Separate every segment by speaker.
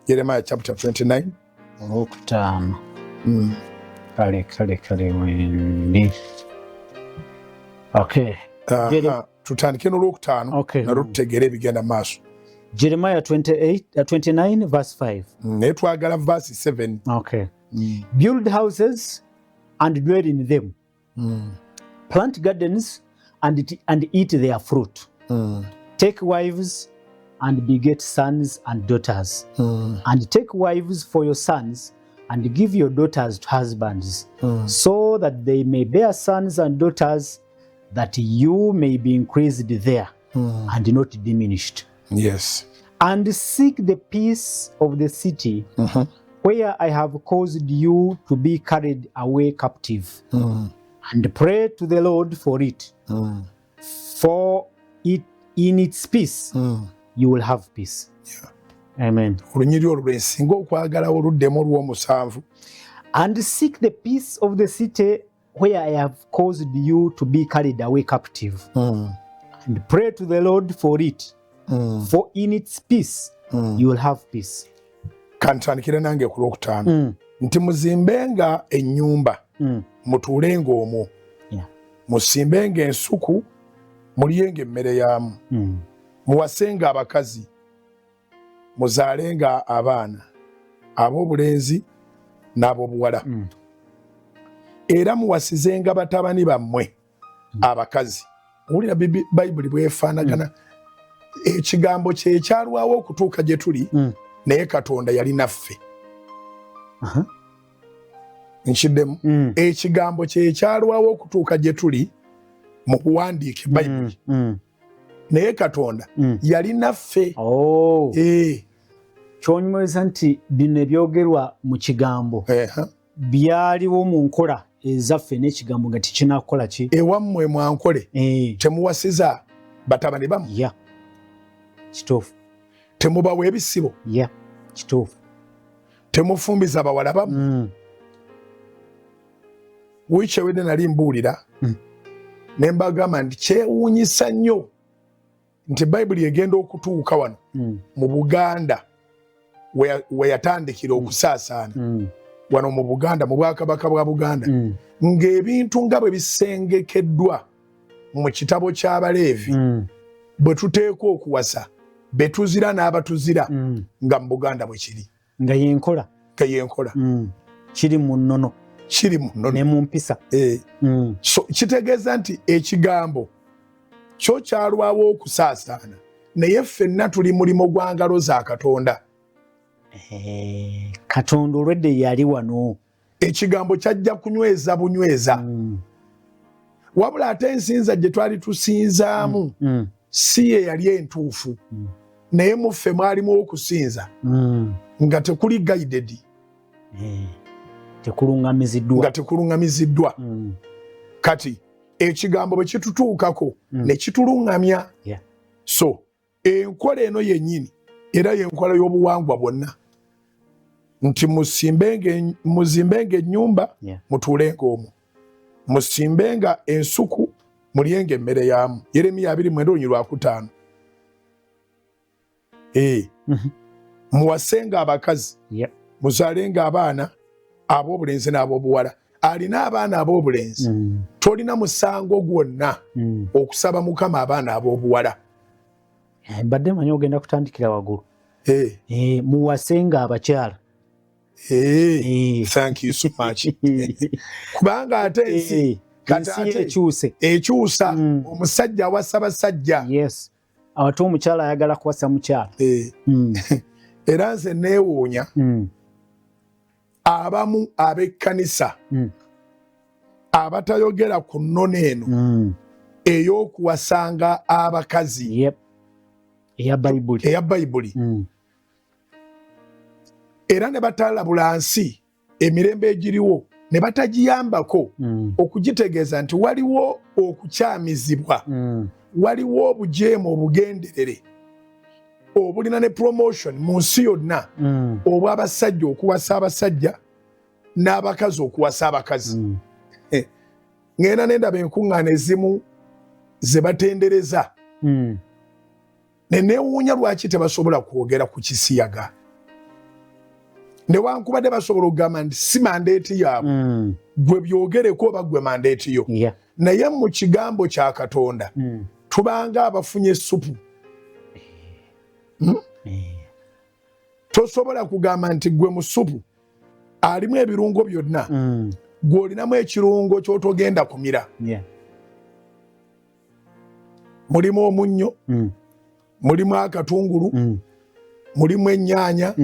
Speaker 1: Jeremiah chapter 29.
Speaker 2: Olwokutaano. Kale wendi. Okay.
Speaker 1: Tutandike n'olwokutaano nalwo tutegeere ebigenda maaso.
Speaker 2: Jeremiah 29 verse 5.
Speaker 1: Naye twagala verse 7.
Speaker 2: Okay. Build houses and dwell in them. Plant gardens and eat their fruit. Take wives and beget sons and daughters. And take wives for your sons and give your daughters to husbands, so that they may bear sons and daughters, that you may be increased there and not diminished.
Speaker 1: Yes.
Speaker 2: And seek the peace of the city where I have caused you to be carried away captive. And pray to the Lord for it. For it in its peace you will have peace.
Speaker 1: Yeah.
Speaker 2: Amen.
Speaker 1: And
Speaker 2: seek the peace of the city where I have caused you to be carried away captive. And pray to the Lord for it. For in its peace you will have peace.
Speaker 1: Kantandikira nange ku lwokutaano nti muzimbenga ennyumba mutuulenga omwo, musimbenga ensuku mulyenga emmere yaamu, muwasenga abakazi, muzaalenga abaana ab'obulenzi n'ab'obuwala, era muwasizenga batabani bammwe abakazi. Owulira Bayibuli bwefaanagana. Ekigambo kye ekyalwawo okutuuka gye tuli, naye Katonda yali naffe. Nkiddemu. Ekigambo kye ekyalwawo okutuuka gye tuli mu kuwandiika Bayibuli, naye Katonda yali naffe.
Speaker 2: Kyonyumiriza nti bino ebyogerwa mu kigambo byaliwo mu nkola ezaffe n'ekigambo nga tikinakola ki.
Speaker 1: Ewammwe mwankole temuwasiza batabani bammwe.
Speaker 2: Kituufu.
Speaker 1: Temubawa ebisibo.
Speaker 2: Kituufu.
Speaker 1: Temufumbiza bawala bammwe. Wiiki ewedde nali mbuulira ne mbagamba nti kyewuunyisa nnyo nti Bayibuli egenda okutuuka wano mu Buganda we yatandikira okusaasaana wano mu Buganda, mu Bwakabaka bwa Buganda, ng'ebintu nga bwe bisengekeddwa mu kitabo ky'Abaleevi bwe tuteekwa okuwasa be tuzira n'abatuzira nga mu Buganda bwe kiri.
Speaker 2: Nga yenkola. Kiri mu nnono. Ne mu mpisa.
Speaker 1: So kitegeeza nti ekigambo kyo kyalwawo okusaasaana, naye ffenna tuli mulimo gwa ngalo za Katonda.
Speaker 2: Katonda olwedde yali wano.
Speaker 1: Ekigambo kyajja kunyweza bunyweza. Wabula ate ensinza gye twali tusinzaamu si ye yali entuufu, naye muffe mwalimu okusinza nga tekuli guided, tekulungamiziddwa. Kati ekigambo bwe kitutuukako ne kitulungamya. So enkola eno yennyini era y'enkola y'obuwangwa bwonna, nti muzimbenga ennyumba mutuulenga omwo, musimbenga ensuku mulyenga emmere yaamu. Yeremiya 29:5. Muwasenga abakazi, muzaalenga abaana ab'obulenzi n'ab'obuwala. Alina abaana ab'obulenzi tolina musango gwonna okusaba Mukama abaana ab'obuwala.
Speaker 2: Mbadde manyi ogenda kutandikira waggulu. Muwasenga abakyala.
Speaker 1: Thank you so much. Kubanga ate ensi ekyusa, omusajja awasa basajja.
Speaker 2: Ate omukyala ayagala kuwasa mukyala.
Speaker 1: Era nze neewuunya abamu ab'ekkanisa abatayogera ku nnono eno ey'okuwasanga abakazi
Speaker 2: eya
Speaker 1: Bayibuli. Era ne batalabula nsi emirembe egiriwo ne batagiyambako okugitegeeza nti waliwo okukyamizibwa, waliwo obujeemu obugenderere obulina ne promotion mu nsi yonna obw'abasajja okuwasa abasajja n'abakazi okuwasa abakazi. Ngenda nendaba enkuŋŋaana ezimu ze batendereza ne neewuunya lwaki tebasobola kwogera ku kisiyaga. newankubadde basobola okugamba nti si mandeeti yaabwe gwe byogereko oba gwe mandeeti yo naye mu kigambo kya Katonda tubanga abafunye essupu. Tosobola kugamba nti gwe mu ssupu alimu ebirungo byonna gwe olinamu ekirungo ky'otogenda kumira. Mulimu omunnyo, mulimu akatungulu, mulimu ennyaanya,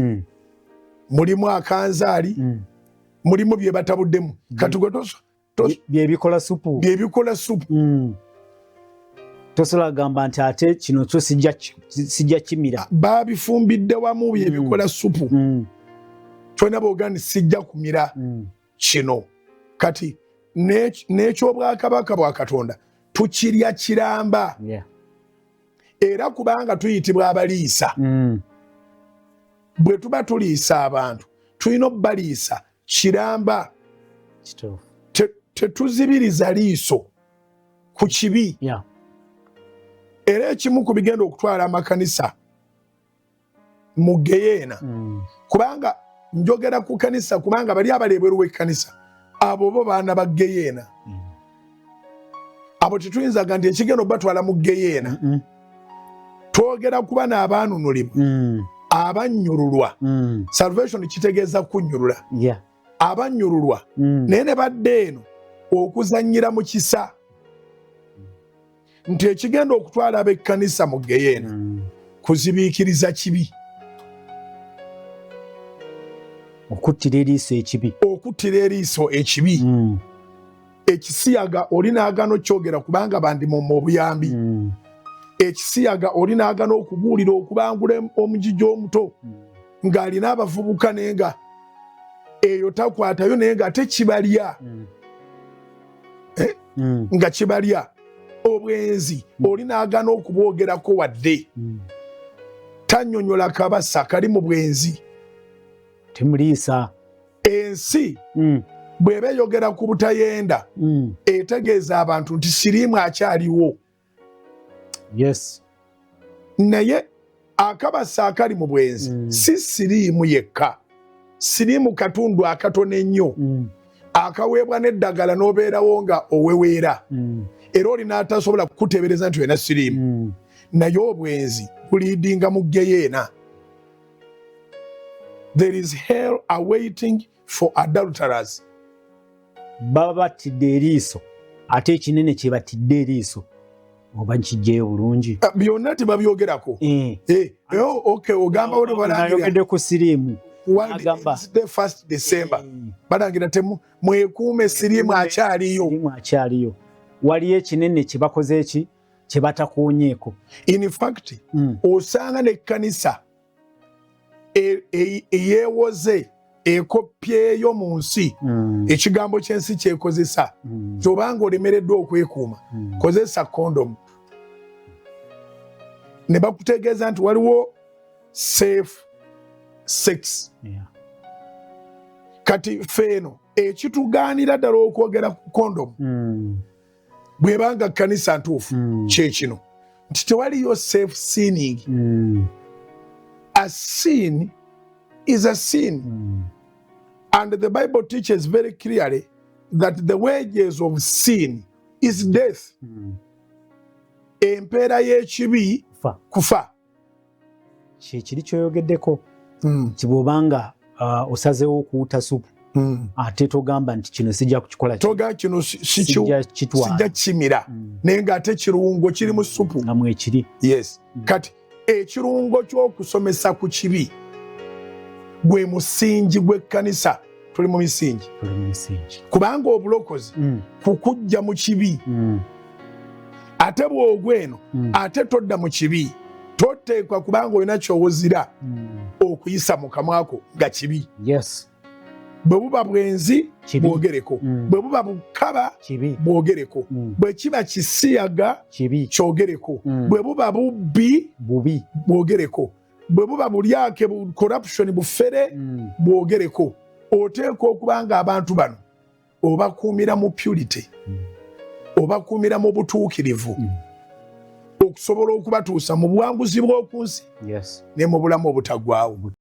Speaker 1: mulimu akanzaali, mulimu bye batabuddemu. Kati gwe
Speaker 2: byebikola supu. Tosobola gamba nti ate kino kyo sijja kimira.
Speaker 1: Baabifumbidde wamu byebikola supu. Kyona booga nti sijja kumira kino. Kati n'ekyobwakabaka bwa Katonda tukirya kiramba. Era kubanga tuyitibwa abaliisa. Bwe tuba tuliisa abantu tulina obbaliisa kiramba. Tetuzibiriza liiso ku kibi. Era ekimu ku bigenda okutwala amakanisa mu geyeena kubanga njogera ku kanisa kubanga bali abaleebweru w'ekkanisa abo bo baana ba geyeena. Abo tetuyinzaga nti ekigenda obatwala mu geyeena. Twogera kuba n'abaanunulibwa abannyululwa. Salvation kitegeeza kunnyulula. Abannyululwa naye ne badde eno okuzannyira mu kisa nti ekigenda okutwala ab'ekkanisa mu geyeena kuzibiikiriza kibi.
Speaker 2: Okuttira eriiso ekibi. Ekisiyaga oli n'agaana okyogera kubanga bandi mu buyambi. Ekisiyaga oli n'agaana okubuulira okubangula omujiji omuto ng'alina abavubuka naye nga eyo takwatayo naye nga tekibalya. Nga kibalya. Obwenzi oli n'agaana okubwogerako wadde tannyonnyola kabasa kali mu bwenzi. Temuliisa.
Speaker 1: Ensi bw'eba eyogera ku butayenda etegeeza abantu nti siriimu akyaliwo. Naye akabasa akali mu bwenzi si siriimu yekka. Siriimu katundu akatono ennyo akaweebwa n'eddagala n'obeerawo nga oweweera. Era oli n'atasobola kukuteebereza nti olina siriimu. Naye obwenzi buliidinga mu geyeena. There is hell awaiting for adulterers.
Speaker 2: Baba batidde eriiso ate ekinene kye batidde eriiso oba nkijjeyo bulungi.
Speaker 1: Byonna tebabyogerako. Ogamba oli
Speaker 2: balangira ku siriimu.
Speaker 1: The 1st December balangira mwekuume siriimu akyaliyo.
Speaker 2: Waliyo ekinene kye bakoze eki kye batakoonyeeko.
Speaker 1: In fact osanga n'ekkanisa eyeewoze ekoppyeyo mu nsi ekigambo ky'ensi kyekozesa kyobanga olemereddwa okwekuuma kozesa kondomu. Ne bakutegeeza nti waliwo safe sex. Kati feeno ekitugaanira ddala okwogera ku kondomu bw'ebanga kkanisa ntuufu kyekino nti tewaliyo safe sinning. A sin is a sin. And the Bible teaches very clearly that the wages of sin is death. Empeera y'ekibi kufa.
Speaker 2: Kyekiri kyoyogeddeko nti bw'obanga osazeewo okuwuta supu ate togamba nti kino sijja kukikola.
Speaker 1: Toga kino sijja kimira naye ng'ate kirungo kiri mu supu.
Speaker 2: Nga mwekiri.
Speaker 1: Yes. Kati ekirungo ky'okusomesa ku kibi gwe musingi gw'ekkanisa. Tuli mu misingi. Kubanga obulokozi kukujja mu kibi. Ate bw'ogwa eno ate todda mu kibi. Toteekwa kubanga olina ky'owuzira okuyisa mu kamwako nga kibi. Bwe buba bwenzi bwogereko. Bwe buba bukaba bwogereko. Bwe kiba kisiyaga kyogereko. Bwe buba bubbi bwogereko. Bwe buba bulyake corruption bufere bwogereko. Oteekwa okuba nga abantu bano obakuumira mu purity, obakuumira mu butuukirivu okusobola okubatuusa mu buwanguzi bw'oku nsi ne mu bulamu obutaggwaawo.